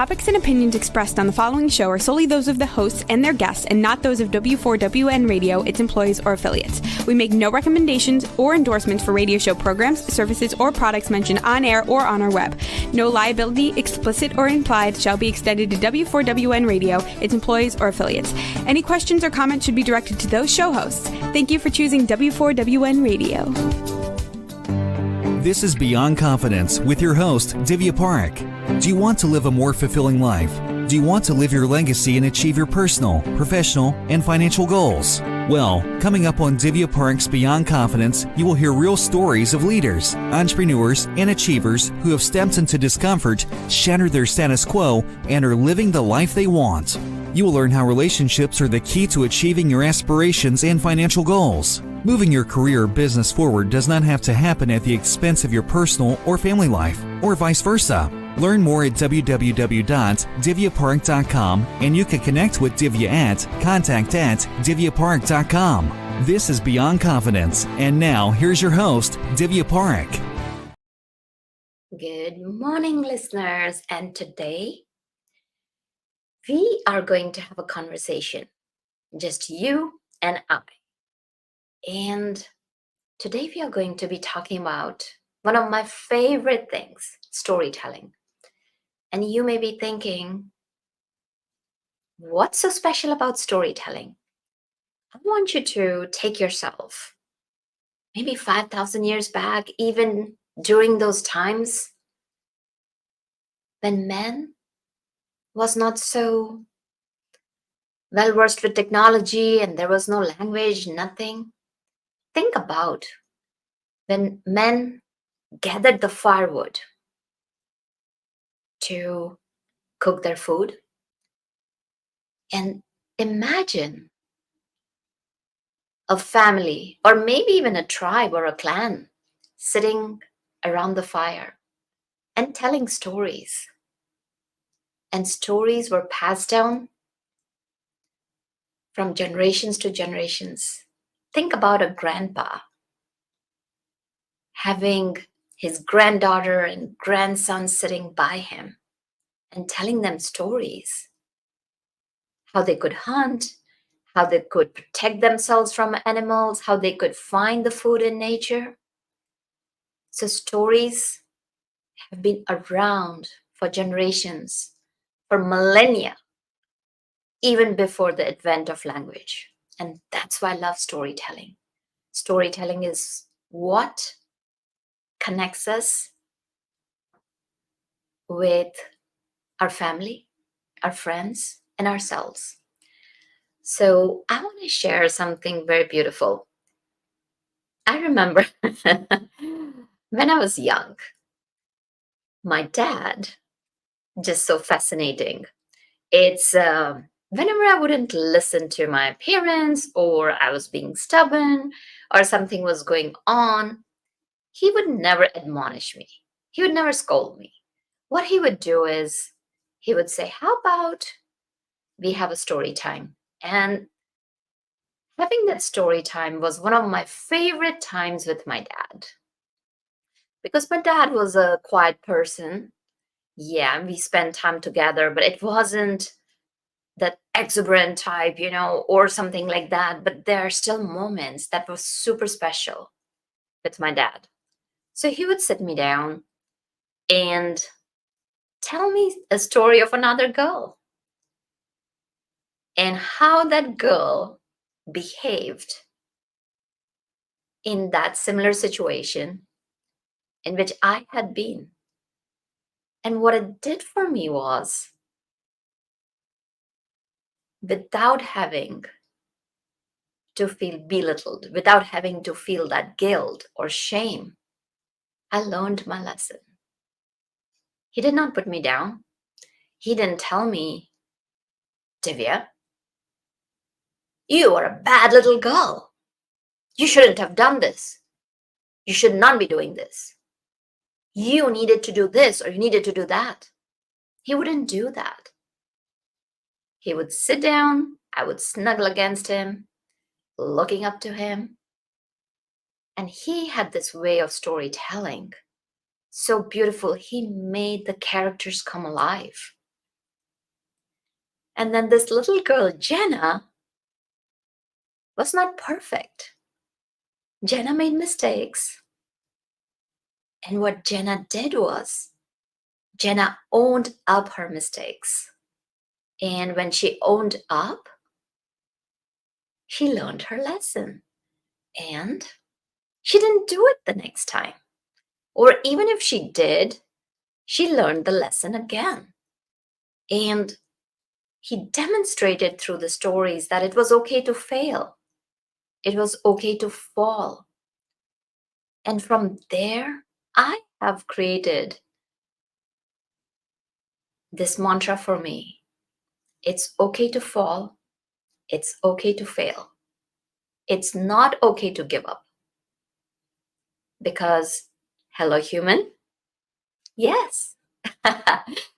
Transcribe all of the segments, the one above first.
topics and opinions expressed on the following show are solely those of the hosts and their guests and not those of W4WN Radio, its employees, or affiliates. We make no recommendations or endorsements for radio show programs, services, or products mentioned on air or on our web. No liability, explicit or implied, shall be extended to W4WN Radio, its employees, or affiliates. Any questions or comments should be directed to those show hosts. Thank you for choosing W4WN Radio. This is Beyond Confidence with your host, Divya Parekh. Do you want to live a more fulfilling life? Do you want to live your legacy and achieve your personal, professional, and financial goals? Well, coming up on Divya Parekh's Beyond Confidence, you will hear real stories of leaders, entrepreneurs, and achievers who have stepped into discomfort, shattered their status quo, and are living the life they want. You will learn how relationships are the key to achieving your aspirations and financial goals. Moving your career or business forward does not have to happen at the expense of your personal or family life, or vice versa. Learn more at www.divyaparekh.com, and you can connect with Divya at contact@divyaparekh.com. This is Beyond Confidence, and now here's your host, Divya Parekh. Good morning, listeners, and today we are going to have a conversation, just you and I. And today we are going to be talking about one of my favorite things, storytelling. And you may be thinking, what's so special about storytelling? I want you to take yourself maybe 5,000 years back, even during those times when man was not so well versed with technology and there was no language, nothing. Think about when men gathered the firewood to cook their food, and imagine a family or maybe even a tribe or a clan sitting around the fire and telling stories. And stories were passed down from generations to generations. Think about a grandpa having his granddaughter and grandson sitting by him and telling them stories. How they could hunt, how they could protect themselves from animals, how they could find the food in nature. So stories have been around for generations, for millennia, even before the advent of language. And that's why I love storytelling. Storytelling is what connects us with our family, our friends, and ourselves. So I want to share something very beautiful. I remember when I was young, my dad, just so fascinating. It's whenever I wouldn't listen to my parents, or I was being stubborn, or something was going on, he would never admonish me. He would never scold me. What he would do is he would say, how about we have a story time? And having that story time was one of my favorite times with my dad. Because my dad was a quiet person. Yeah, we spent time together, but it wasn't that exuberant type, or something like that. But there are still moments that were super special with my dad. So he would sit me down and tell me a story of another girl and how that girl behaved in that similar situation in which I had been. And what it did for me was, without having to feel belittled, without having to feel that guilt or shame, I learned my lesson. He did not put me down. He didn't tell me, Divya, you are a bad little girl. You shouldn't have done this. You should not be doing this. You needed to do this or you needed to do that. He wouldn't do that. He would sit down. I would snuggle against him, looking up to him. And he had this way of storytelling. So beautiful. He made the characters come alive. And then this little girl, Jenna, was not perfect. Jenna made mistakes. And what Jenna did was, Jenna owned up her mistakes. And when she owned up, she learned her lesson. And she didn't do it the next time. Or even if she did, she learned the lesson again. And he demonstrated through the stories that it was okay to fail, it was okay to fall. And from there, I have created this mantra for me: it's okay to fall, it's okay to fail, it's not okay to give up. Because, hello, human, yes,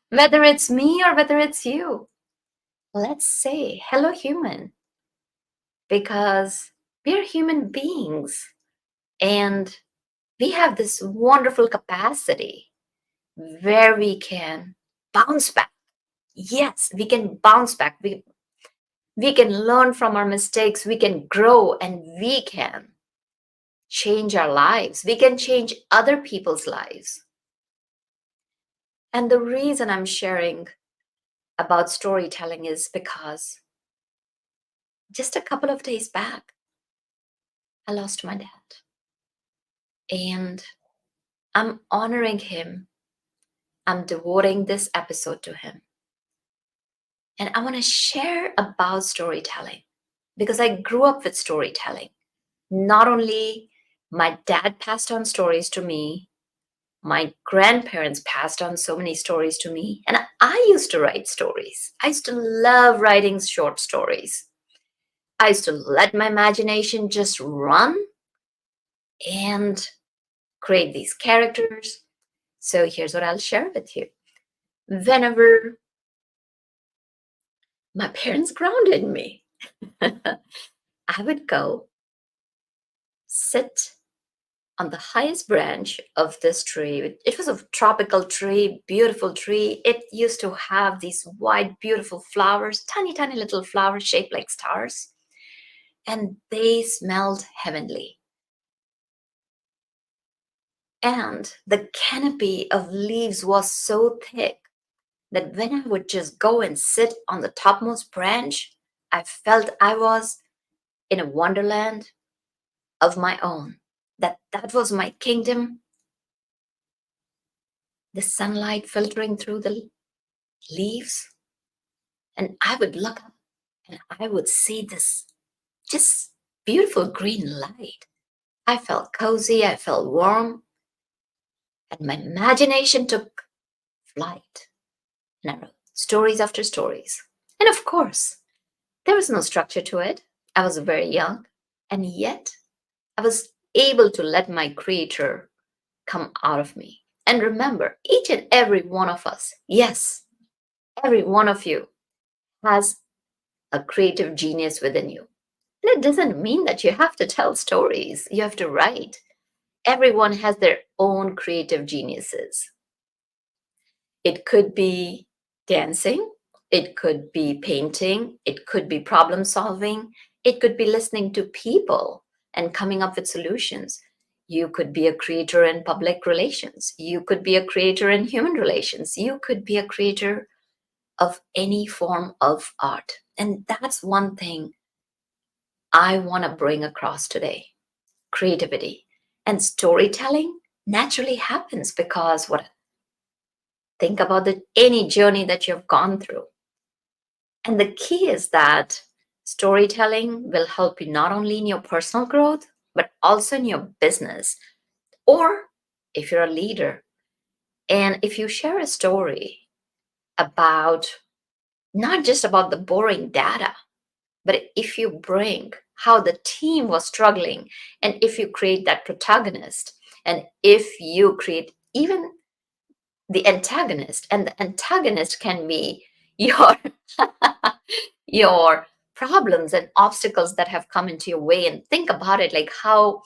whether it's me or whether it's you, let's say hello, human, because we're human beings and we have this wonderful capacity where we can bounce back. Yes, we can bounce back. We can learn from our mistakes. We can grow and we can change our lives. We can change other people's lives. And the reason I'm sharing about storytelling is because just a couple of days back, I lost my dad. And I'm honoring him. I'm devoting this episode to him. And I want to share about storytelling because I grew up with storytelling. Not only my dad passed on stories to me, my grandparents passed on so many stories to me, and I used to write stories. I used to love writing short stories. I used to let my imagination just run and create these characters. So here's what I'll share with you. Whenever my parents grounded me, I would go sit on the highest branch of this tree. It was a tropical tree, beautiful tree. It used to have these white, beautiful flowers, tiny, tiny little flowers shaped like stars, and they smelled heavenly. And the canopy of leaves was so thick that when I would just go and sit on the topmost branch, I felt I was in a wonderland of my own. That was my kingdom, the sunlight filtering through the leaves. And I would look up and I would see this just beautiful green light. I felt cozy, I felt warm, and my imagination took flight. And I wrote stories after stories. And of course, there was no structure to it. I was very young, and yet I was able to let my creator come out of me. And remember, each and every one of us, yes, every one of you has a creative genius within you. And it doesn't mean that you have to tell stories, you have to write. Everyone has their own creative geniuses. It could be dancing, it could be painting, it could be problem solving, it could be listening to people and coming up with solutions. You could be a creator in public relations, you could be a creator in human relations, you could be a creator of any form of art. And that's one thing I want to bring across today: creativity. And storytelling naturally happens because what? Think about any journey that you've gone through. And the key is that storytelling will help you not only in your personal growth, but also in your business. Or if you're a leader, and if you share a story about not just about the boring data, but if you bring how the team was struggling, and if you create that protagonist, and if you create even the antagonist, and the antagonist can be your your problems and obstacles that have come into your way, and think about it, like how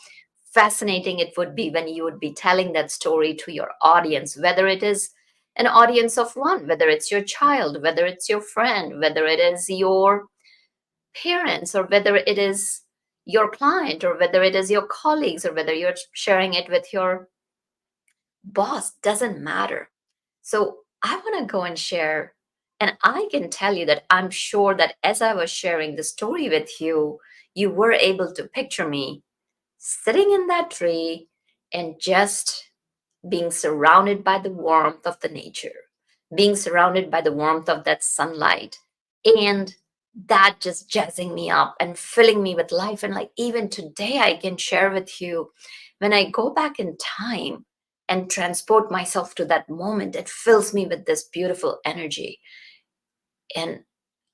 fascinating it would be when you would be telling that story to your audience, whether it is an audience of one, whether it's your child, whether it's your friend, whether it is your parents, or whether it is your client, or whether it is your colleagues, or whether you're sharing it with your boss, doesn't matter. So I want to go and share. And I can tell you that I'm sure that as I was sharing the story with you, you were able to picture me sitting in that tree and just being surrounded by the warmth of the nature, being surrounded by the warmth of that sunlight, and that just jazzing me up and filling me with life. And like even today, I can share with you when I go back in time and transport myself to that moment, it fills me with this beautiful energy. And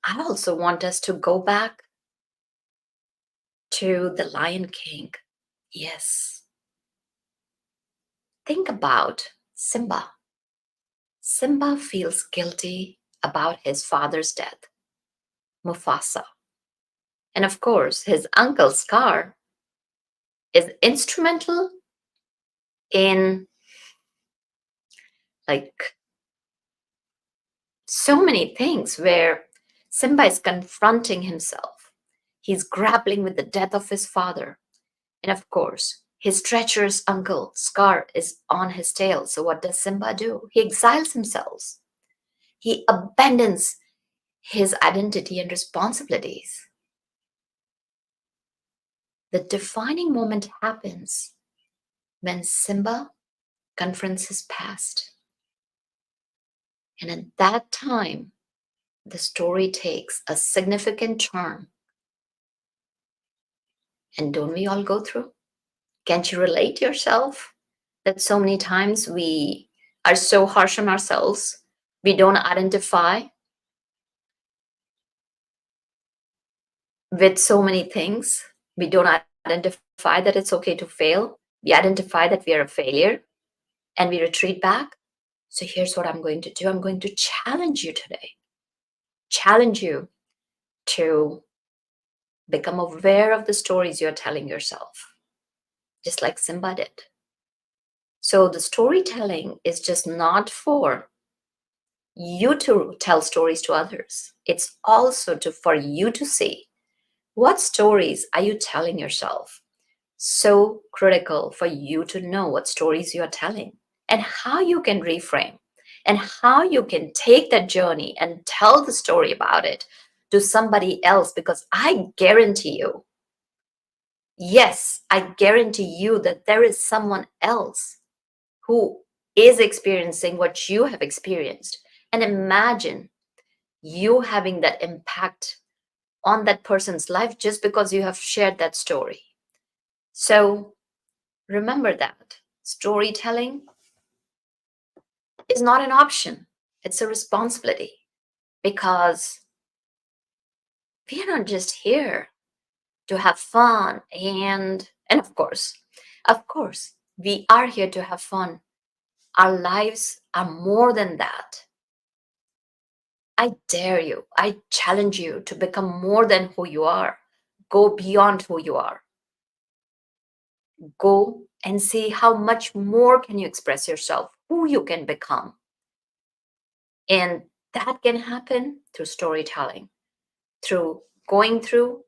I also want us to go back to the Lion King. Yes. Think about Simba. Simba feels guilty about his father's death, Mufasa. And of course, his uncle Scar is instrumental in like so many things where Simba is confronting himself. He's grappling with the death of his father. And of course, his treacherous uncle Scar is on his tail. So what does Simba do? He exiles himself. He abandons his identity and responsibilities. The defining moment happens when Simba confronts his past. And at that time, the story takes a significant turn. And don't we all go through? Can't you relate yourself that so many times we are so harsh on ourselves? We don't identify with so many things. We don't identify that it's okay to fail. We identify that we are a failure and we retreat back. So here's what I'm going to do. I'm going to challenge you today. Challenge you to become aware of the stories you're telling yourself, just like Simba did. So the storytelling is just not for you to tell stories to others. It's also for you to see what stories are you telling yourself. So critical for you to know what stories you're telling and how you can reframe and how you can take that journey and tell the story about it to somebody else. Because I guarantee you, yes, I guarantee you that there is someone else who is experiencing what you have experienced. And imagine you having that impact on that person's life just because you have shared that story. So remember that storytelling is not an option, it's a responsibility, because we are not just here to have fun and of course we are here to have fun. Our lives are more than that. I dare you, I challenge you to become more than who you are. Go beyond who you are. Go and see how much more can you express yourself, who you can become. And that can happen through storytelling, through going through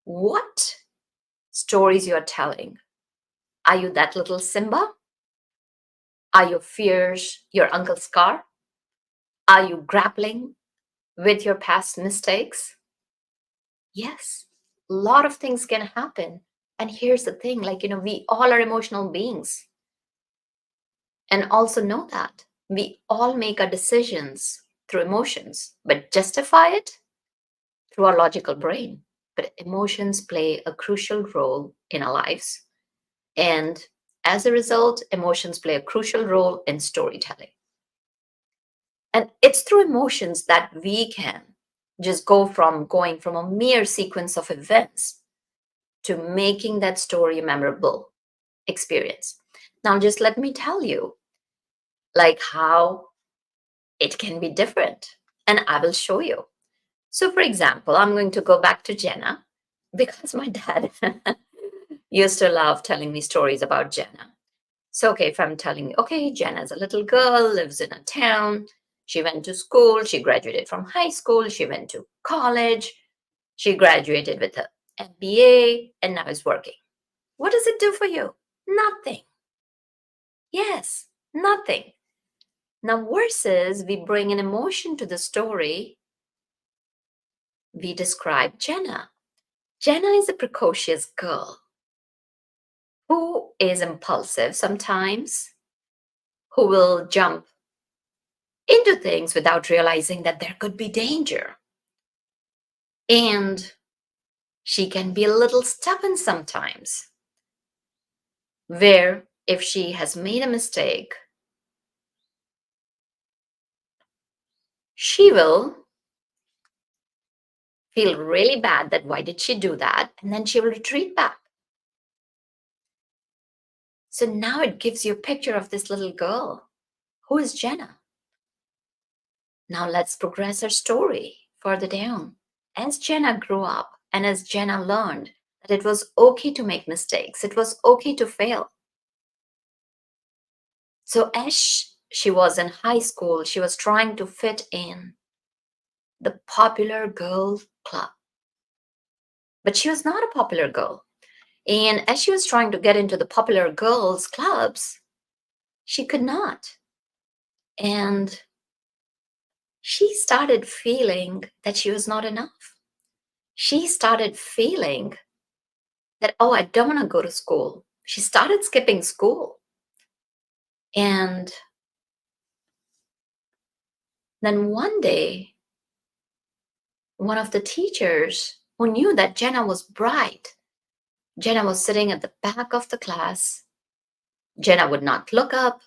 what stories you're telling. Are you that little Simba? Are your fears your Uncle Scar? Are you grappling with your past mistakes? Yes, a lot of things can happen. And here's the thing, we all are emotional beings. And also know that we all make our decisions through emotions, but justify it through our logical brain. But emotions play a crucial role in our lives. And as a result, emotions play a crucial role in storytelling. And it's through emotions that we can just going from a mere sequence of events to making that story a memorable experience. Now, just let me tell you, how it can be different. And I will show you. So, for example, I'm going to go back to Jenna because my dad used to love telling me stories about Jenna. So, okay, if I'm telling you, okay, Jenna's a little girl, lives in a town. She went to school. She graduated from high school. She went to college. She graduated with her MBA and now is working. What does it do for you? Nothing. Yes, nothing. Now, versus we bring an emotion to the story, we describe Jenna. Jenna is a precocious girl who is impulsive sometimes, who will jump into things without realizing that there could be danger. And she can be a little stubborn sometimes, where if she has made a mistake, she will feel really bad that why did she do that? And then she will retreat back. So now it gives you a picture of this little girl. Who is Jenna? Now let's progress her story further down. As Jenna grew up and as Jenna learned that it was okay to make mistakes, it was okay to fail. So as she was in high school, she was trying to fit in the popular girl club. But she was not a popular girl. And as she was trying to get into the popular girls' clubs, she could not. And she started feeling that she was not enough. She started feeling that, oh, I don't want to go to school. She started skipping school. And then one day, one of the teachers who knew that Jenna was bright, Jenna was sitting at the back of the class. Jenna would not look up.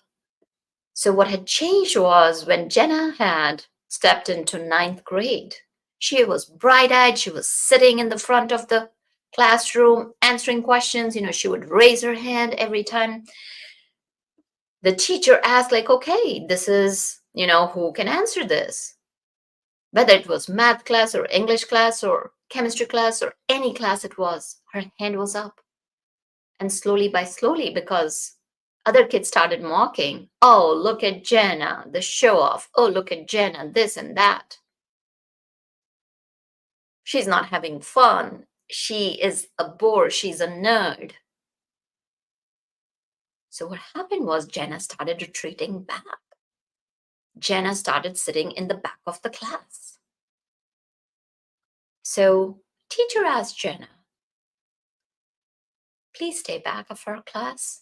So what had changed was when Jenna had stepped into ninth grade, she was bright-eyed. She was sitting in the front of the classroom answering questions. She would raise her hand every time the teacher asked, like, okay, this is, who can answer this? Whether it was math class or English class or chemistry class or any class it was, her hand was up. And slowly by slowly, because other kids started mocking, oh, look at Jenna, the show off. Oh, look at Jenna, this and that. She's not having fun. She is a bore. She's a nerd. So what happened was Jenna started retreating back. Jenna started sitting in the back of the class. So teacher asked Jenna, please stay back of our class.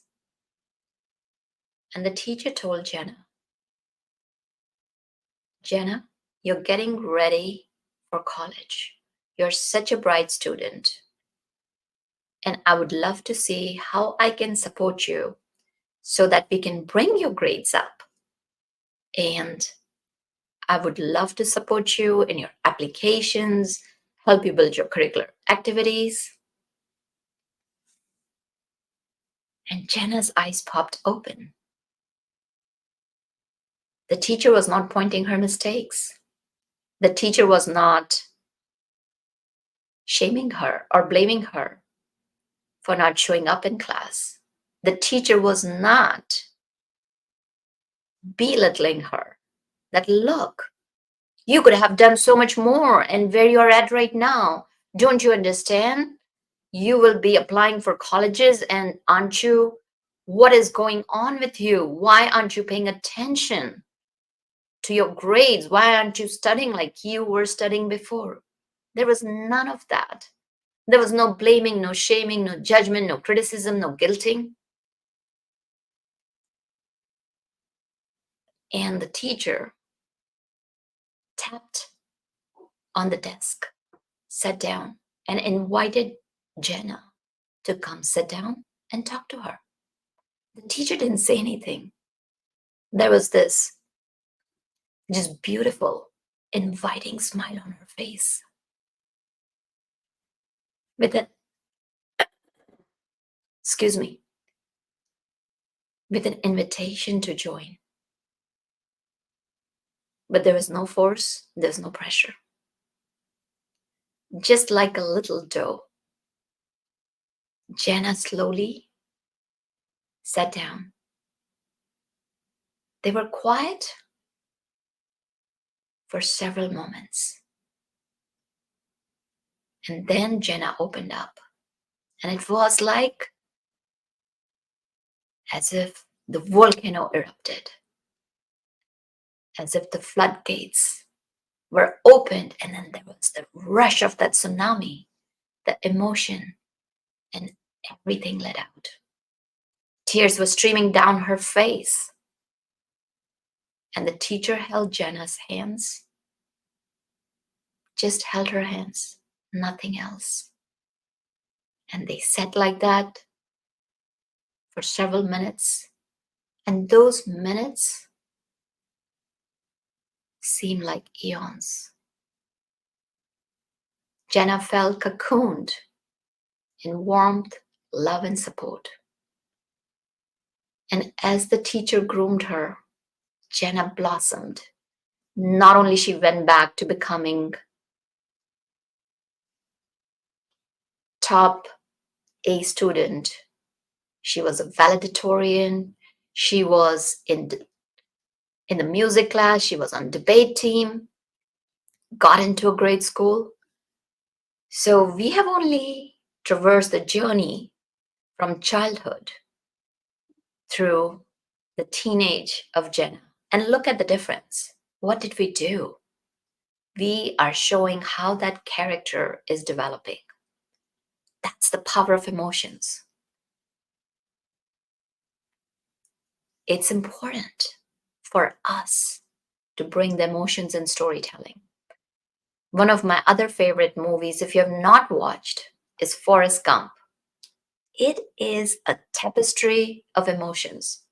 And the teacher told Jenna, Jenna, you're getting ready for college. You're such a bright student. And I would love to see how I can support you so that we can bring your grades up. And I would love to support you in your applications, help you build your curricular activities. And Jenna's eyes popped open. The teacher was not pointing her mistakes. The teacher was not shaming her or blaming her for not showing up in class. The teacher was not belittling her. That, look, you could have done so much more, and where you're at right now, don't you understand? You will be applying for colleges, and aren't you? What is going on with you? Why aren't you paying attention to your grades? Why aren't you studying like you were studying before? There was none of that. There was no blaming, no shaming, no judgment, no criticism, no guilting. And the teacher tapped on the desk, sat down, and invited Jenna to come sit down and talk to her. The teacher didn't say anything. There was this just beautiful, inviting smile on her face. With an, excuse me, with an invitation to join. But there was no force, there's no pressure. Just like a little doe, Jenna slowly sat down They were quiet for several moments. And then Jenna opened up. And it was like as if the volcano erupted, as if the floodgates were opened, and then there was the rush of that tsunami, the emotion, and everything let out. Tears were streaming down her face. And the teacher held Jenna's hands, just held her hands, nothing else. And they sat like that for several minutes. And those minutes seemed like eons. Jenna felt cocooned in warmth, love, and support. And as the teacher groomed her, Jenna blossomed. Not only she went back to becoming top A student, she was a valedictorian. She was in the music class. She was on debate team. Got into a great school. So we have only traversed the journey from childhood through the teenage of Jenna. And look at the difference. What did we do? We are showing how that character is developing. That's the power of emotions. It's important for us to bring the emotions in storytelling. One of my other favorite movies, if you have not watched, is Forrest Gump. It is a tapestry of emotions,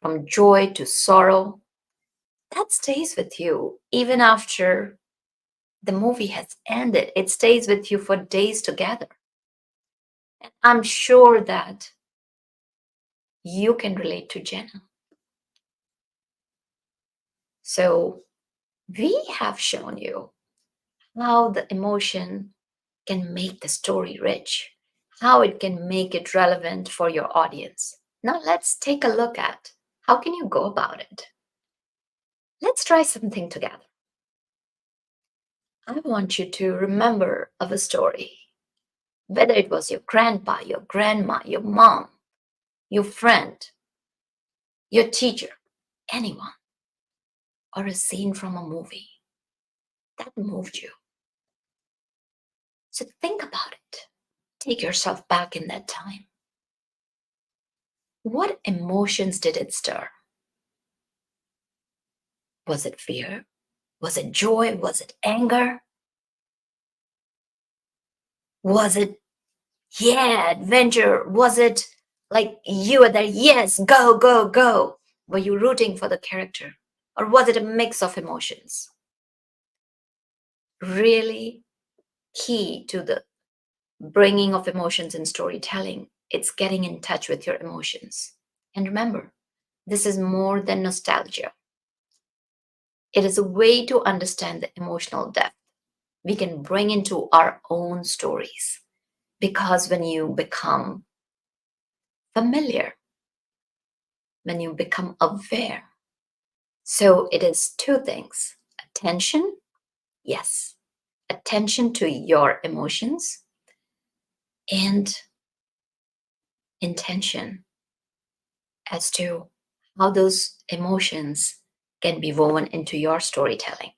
from joy to sorrow, that stays with you even after the movie has ended. It stays with you for days together. And I'm sure that you can relate to Jenna. So we have shown you how the emotion can make the story rich, how it can make it relevant for your audience. Now let's take a look at how can you go about it. Let's try something together. I want you to remember of a story, whether it was your grandpa, your grandma, your mom, your friend, your teacher, anyone, or a scene from a movie that moved you. So think about it. Take yourself back in that time. What emotions did it stir? Was it fear? Was it joy? Was it anger? Was it, yeah, adventure? Was it like you were there, yes, go, go, go? Were you rooting for the character? Or was it a mix of emotions? Really key to the bringing of emotions in storytelling. It's getting in touch with your emotions. And remember, this is more than nostalgia. It is a way to understand the emotional depth we can bring into our own stories. Because when you become familiar, when you become aware, so it is two things: attention, yes, attention to your emotions, and intention as to how those emotions can be woven into your storytelling.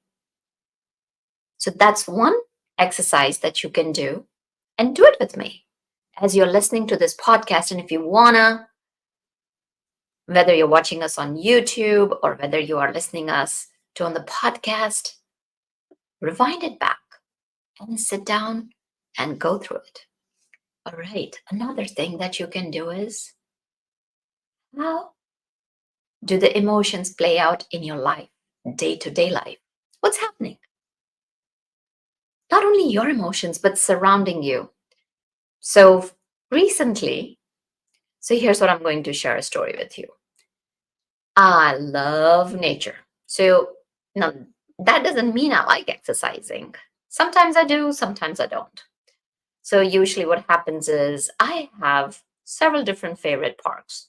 So that's one exercise that you can do, and do it with me as you're listening to this podcast. And if you wanna, whether you're watching us on YouTube or whether you are listening us to on the podcast, rewind it back and sit down and go through it. All right, another thing that you can do is, how do the emotions play out in your life, day-to-day life? What's happening? Not only your emotions, but surrounding you. So recently, so here's what I'm going to share a story with you. I love nature. So now that doesn't mean I like exercising. Sometimes I do, sometimes I don't. So usually what happens is I have several different favorite parks.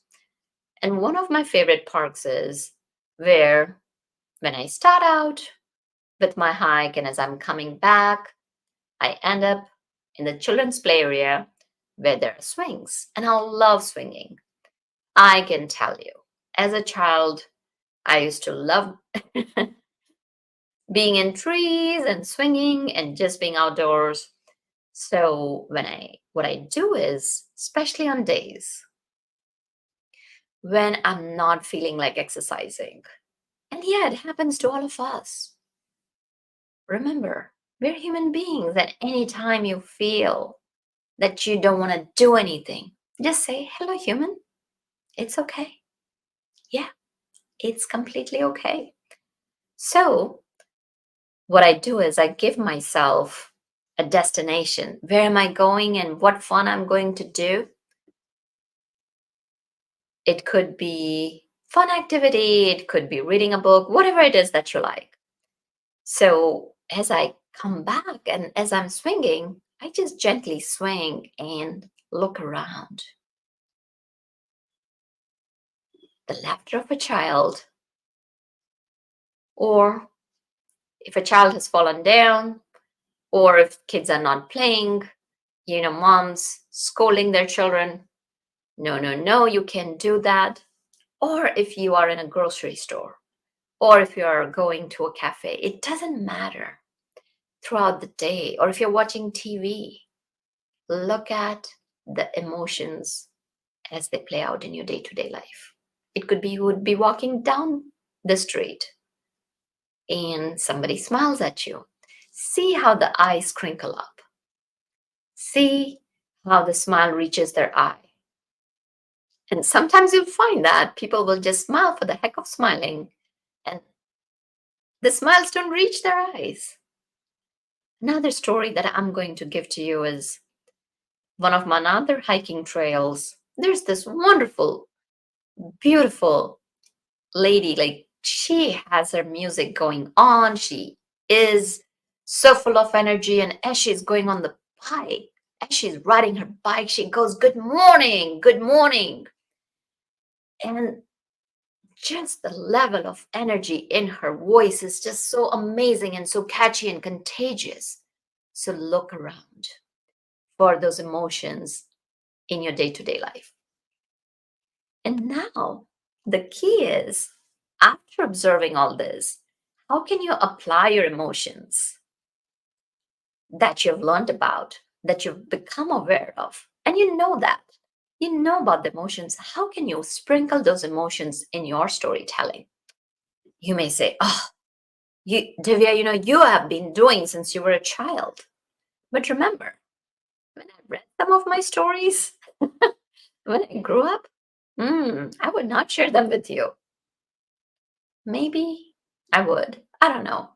And one of my favorite parks is where when I start out with my hike and as I'm coming back, I end up in the children's play area where there are swings, and I love swinging. I can tell you, as a child, I used to love being in trees and swinging and just being outdoors. So what I do is, especially on days when I'm not feeling like exercising, and yeah, it happens to all of us. Remember, we're human beings. At any time you feel that you don't want to do anything, just say, "Hello, human. It's okay." Yeah, it's completely okay. So, what I do is I give myself a destination. Where am I going and what fun I'm going to do? It could be fun activity, it could be reading a book, whatever it is that you like. So, as I come back and as I'm swinging, I just gently swing and look around. The laughter of a child, or if a child has fallen down, or if kids are not playing, moms scolding their children, no, no, no, you can't do that. Or if you are in a grocery store, or if you are going to a cafe, it doesn't matter throughout the day, or if you're watching TV, look at the emotions as they play out in your day to day life. It could be you would be walking down the street and somebody smiles at you. See how the eyes crinkle up. See how the smile reaches their eye. And sometimes you'll find that people will just smile for the heck of smiling, and the smiles don't reach their eyes. Another story that I'm going to give to you is one of my other hiking trails. There's this wonderful, beautiful lady. Like, she has her music going on. She is so full of energy. And as she's going on the bike, as she's riding her bike, she goes, "Good morning, good morning." And just the level of energy in her voice is just so amazing and so catchy and contagious. So look around for those emotions in your day to day life. And now the key is, after observing all this, how can you apply your emotions that you've learned about, that you've become aware of? And you know that. You know about the emotions. How can you sprinkle those emotions in your storytelling? You may say, "Oh, Divya, you have been doing since you were a child." But remember, when I read some of my stories, when I grew up, I would not share them with you. Maybe I would. I don't know.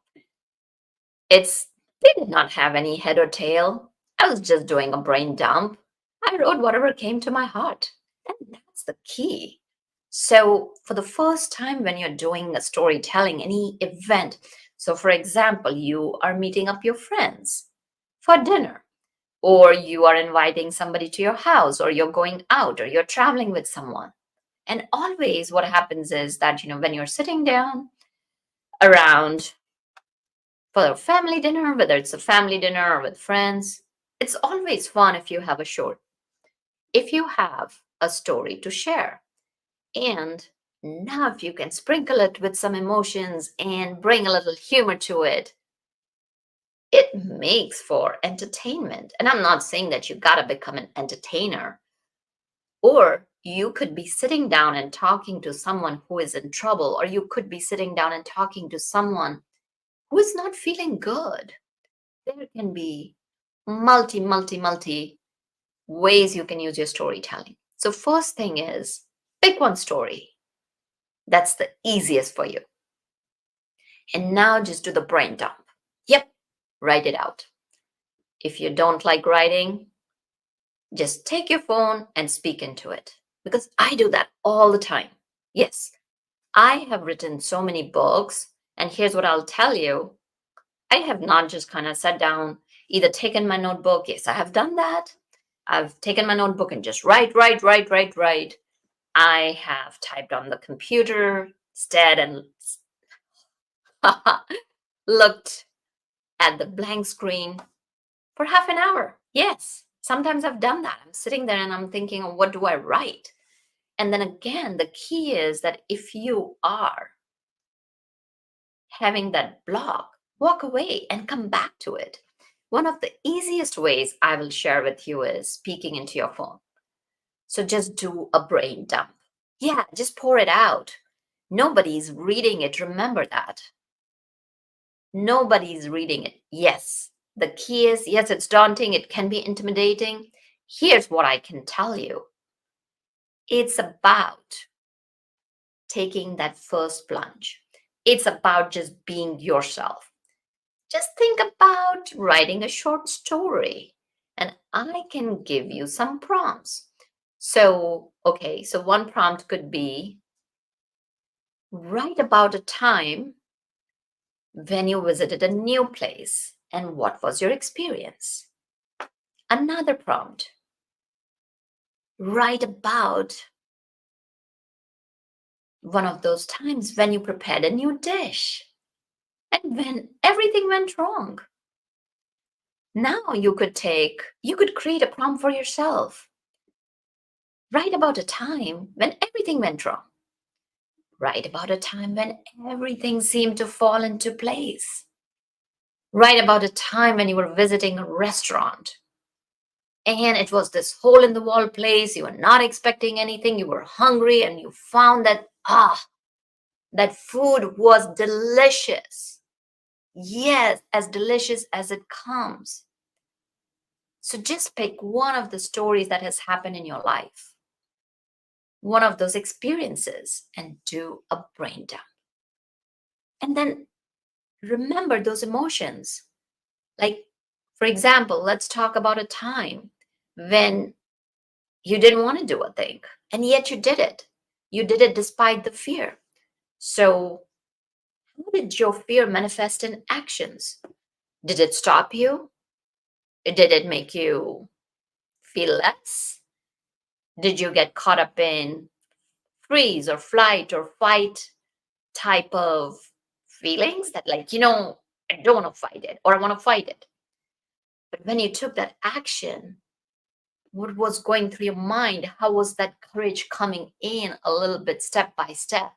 They did not have any head or tail. I was just doing a brain dump. I wrote whatever came to my heart. And that's the key. So, for the first time when you're doing a storytelling, any event, so for example, you are meeting up your friends for dinner, or you are inviting somebody to your house, or you're going out, or you're traveling with someone. And always what happens is that, when you're sitting down around for a family dinner, whether it's a family dinner or with friends, it's always fun if you have a story to share. And now, if you can sprinkle it with some emotions and bring a little humor to it, it makes for entertainment. And I'm not saying that you got to become an entertainer, or you could be sitting down and talking to someone who is in trouble, or you could be sitting down and talking to someone who is not feeling good. There can be multi ways you can use your storytelling. So, first thing is, pick one story that's the easiest for you. And now just do the brain dump. Yep, write it out. If you don't like writing, just take your phone and speak into it. Because I do that all the time. Yes, I have written so many books. And here's what I'll tell you, I have not just kind of sat down, either taken my notebook. Yes, I have done that. I've taken my notebook and just write. I have typed on the computer. stared and looked at the blank screen for half an hour. Yes, sometimes I've done that. I'm sitting there and I'm thinking, oh, what do I write? And then again, the key is that if you are having that block, walk away and come back to it. One of the easiest ways I will share with you is speaking into your phone. So just do a brain dump. Yeah, just pour it out. Nobody's reading it. Remember that. Nobody's reading it. Yes, the key is yes, it's daunting. It can be intimidating. Here's what I can tell you, it's about taking that first plunge. It's about just being yourself. Just think about writing a short story, and I can give you some prompts. So, okay, so one prompt could be write about a time when you visited a new place and what was your experience. Another prompt, write about one of those times when you prepared a new dish and when everything went wrong. Now you could create a prompt for yourself. Write about a time when everything went wrong. Write about a time when everything seemed to fall into place. Write about a time when you were visiting a restaurant and it was this hole in the wall place. You were not expecting anything. You were hungry and you found that, that food was delicious. Yes, as delicious as it comes. So just pick one of the stories that has happened in your life, one of those experiences, and do a brain dump. And then remember those emotions. Like, for example, let's talk about a time when you didn't want to do a thing, and yet you did it. You did it despite the fear. So, how did your fear manifest in actions? Did it stop you? Did it make you feel less? Did you get caught up in freeze or flight or fight type of feelings that, like, I don't want to fight it or I want to fight it? But when you took that action, what was going through your mind? How was that courage coming in a little bit step by step?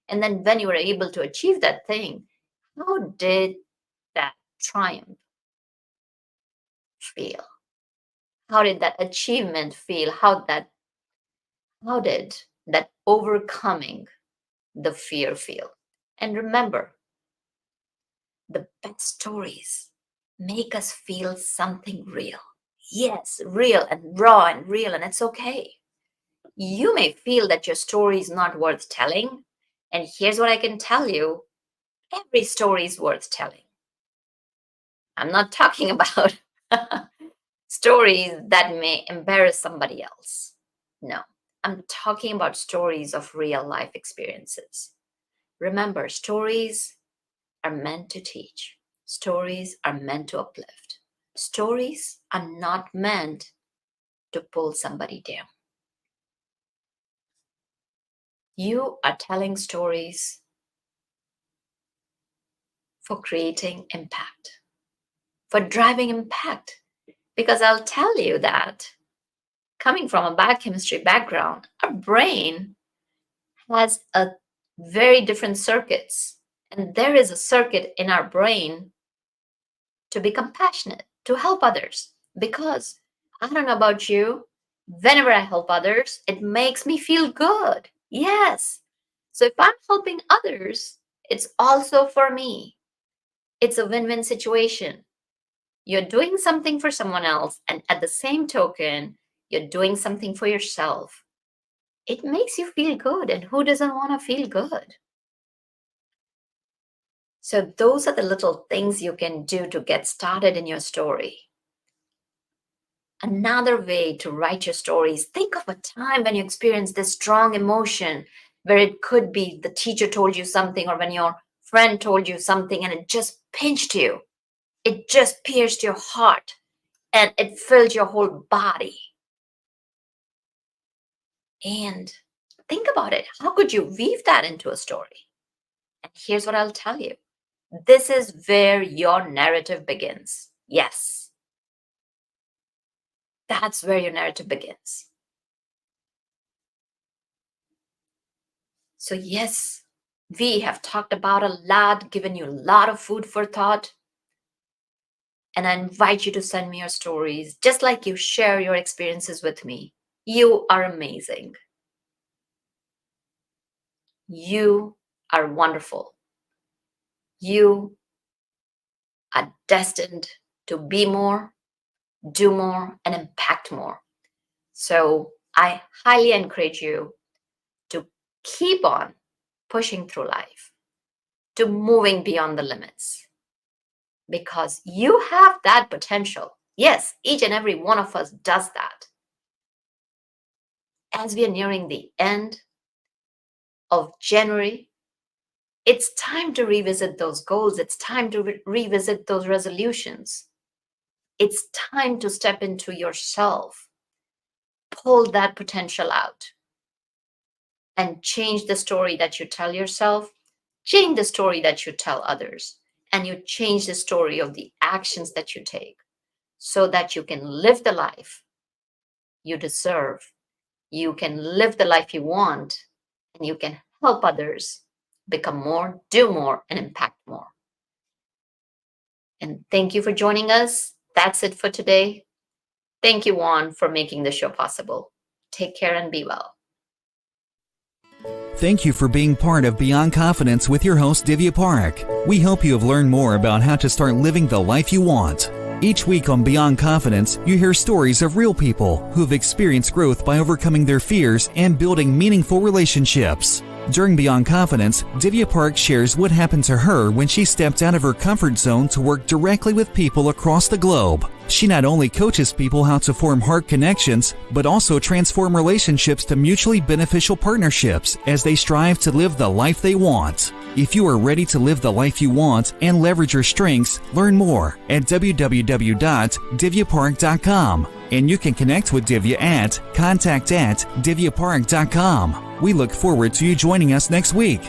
And then when you were able to achieve that thing, how did that triumph feel? How did that achievement feel? How did that overcoming the fear feel? And remember, the best stories make us feel something real. Yes, real and raw and real, and it's okay. You may feel that your story is not worth telling. And here's what I can tell you, every story is worth telling. I'm not talking about stories that may embarrass somebody else. No, I'm talking about stories of real life experiences. Remember, stories are meant to teach, stories are meant to uplift. Stories are not meant to pull somebody down. You are telling stories for creating impact, for driving impact. Because I'll tell you that coming from a biochemistry background, our brain has a very different circuits. And there is a circuit in our brain to be compassionate, to help others. Because I don't know about you, whenever I help others, it makes me feel good. Yes. So if I'm helping others, it's also for me. It's a win-win situation. You're doing something for someone else, and at the same token, you're doing something for yourself. It makes you feel good, and who doesn't want to feel good? So those are the little things you can do to get started in your story. Another way to write your stories, think of a time when you experienced this strong emotion where it could be the teacher told you something or when your friend told you something and it just pinched you. It just pierced your heart and it filled your whole body. And Think about it. How could you weave that into a story? And here's what I'll tell you. This is where your narrative begins. Yes, that's where your narrative begins. So, yes, we have talked about a lot, given you a lot of food for thought. And I invite you to send me your stories, just like you share your experiences with me. You are amazing. You are wonderful. You are destined to be more, do more, and impact more. So I highly encourage you to keep on pushing through life, to moving beyond the limits, because you have that potential. Yes, each and every one of us does that. As we are nearing the end of January, it's time to revisit those goals. It's time to revisit those resolutions. It's time to step into yourself, pull that potential out, and change the story that you tell yourself, change the story that you tell others, and you change the story of the actions that you take so that you can live the life you deserve. You can live the life you want, and you can help others become more, do more, and impact more. And thank you for joining us. That's it for today. Thank you, Juan, for making the show possible. Take care and be well. Thank you for being part of Beyond Confidence with your host, Divya Parekh. We hope you have learned more about how to start living the life you want. Each week on Beyond Confidence, you hear stories of real people who have experienced growth by overcoming their fears and building meaningful relationships. During Beyond Confidence, Divya Parekh shares what happened to her when she stepped out of her comfort zone to work directly with people across the globe. She not only coaches people how to form heart connections, but also transform relationships to mutually beneficial partnerships as they strive to live the life they want. If you are ready to live the life you want and leverage your strengths, learn more at www.divyaparekh.com. And you can connect with Divya at contact@divyaparekh.com. We look forward to you joining us next week.